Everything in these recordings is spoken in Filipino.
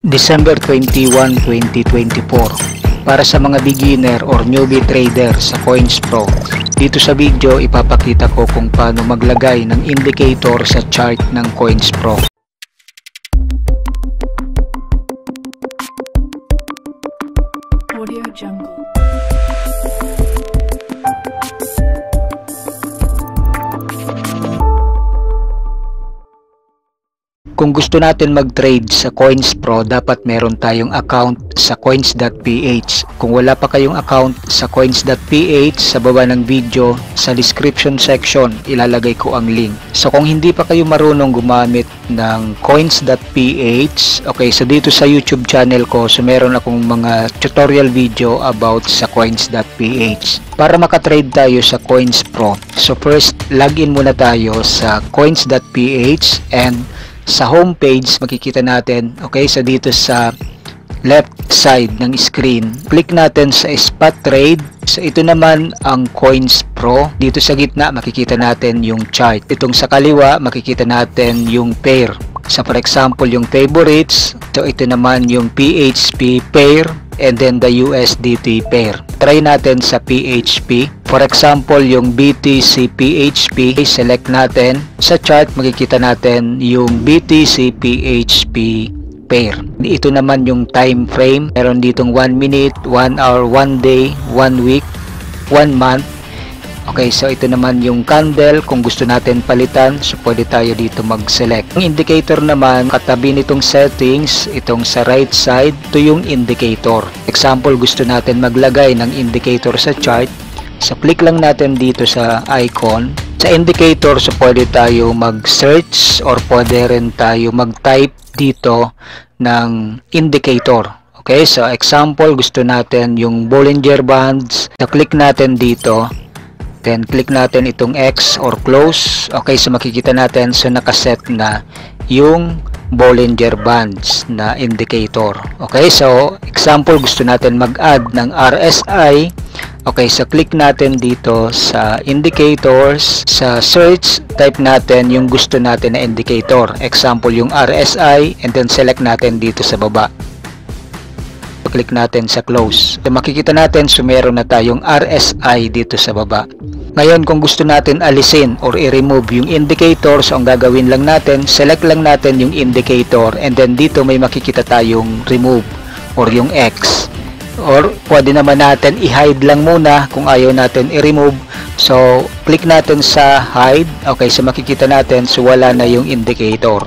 December 21, 2024 para sa mga beginner or newbie trader sa CoinsPro. Dito sa video ipapakita ko kung paano maglagay ng indicator sa chart ng CoinsPro. Audio Jungle. Kung gusto natin mag-trade sa CoinsPro, dapat meron tayong account sa coins.ph. Kung wala pa kayong account sa coins.ph, sa baba ng video, sa description section, ilalagay ko ang link. So kung hindi pa kayo marunong gumamit ng coins.ph, okay, so dito sa YouTube channel ko, so meron akong mga tutorial video about sa coins.ph. Para makatrade tayo sa CoinsPro, so first, login muna tayo sa coins.ph and sa homepage makikita natin, okay, so dito sa left side ng screen, click natin sa spot trade. So ito naman ang CoinsPro. Dito sa gitna makikita natin yung chart. Itong sa kaliwa makikita natin yung pair. So for example yung favorites, so ito naman yung PHP pair and then the USDT pair. Try natin sa PHP. For example, yung BTC PHP, select natin. Sa chart, makikita natin yung BTC PHP pair. Ito naman yung time frame. Meron ditong 1 minute, 1 hour, 1 day, 1 week, 1 month. Okay, so ito naman yung candle. Kung gusto natin palitan, so pwede tayo dito mag-select. Ang indicator naman, katabi nitong settings, itong sa right side, ito yung indicator. Example, gusto natin maglagay ng indicator sa chart. So click lang natin dito sa icon. Sa indicator, so pwede tayo mag-search or pwede rin tayo mag-type dito ng indicator. Okay, so example, gusto natin yung Bollinger Bands. So click natin dito. Then click natin itong X or close. Okay, so makikita natin, so nakaset na yung Bollinger Bands na indicator. Okay, so example, gusto natin mag-add ng RSI. Okay, so click natin dito sa indicators, sa search, type natin yung gusto natin na indicator. Example, yung RSI, and then select natin dito sa baba. So, click natin sa close. So, makikita natin, so meron na tayong RSI dito sa baba. Ngayon, kung gusto natin alisin or i-remove yung indicator, so ang gagawin lang natin, select lang natin yung indicator, and then dito may makikita tayong remove or yung X. Or pwede naman natin i-hide lang muna kung ayaw natin i-remove. So click natin sa hide. Okay, so makikita natin, so wala na yung indicator.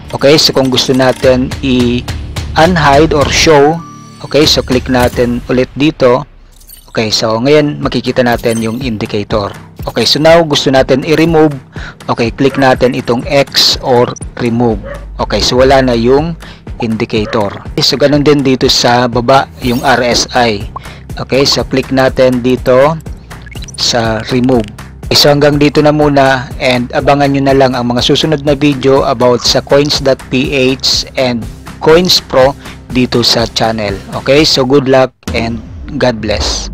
Okay, so kung gusto natin i-unhide or show, okay, so click natin ulit dito. Okay, so ngayon makikita natin yung indicator. Okay, so now gusto natin i-remove. Okay, click natin itong X or remove. Okay, so wala na yung indicator. Okay, so ganun din dito sa baba yung RSI. Okay, so click natin dito sa remove. Okay, so hanggang dito na muna and abangan nyo na lang ang mga susunod na video about sa coins.ph and CoinsPro dito sa channel. Okay, so good luck and God bless.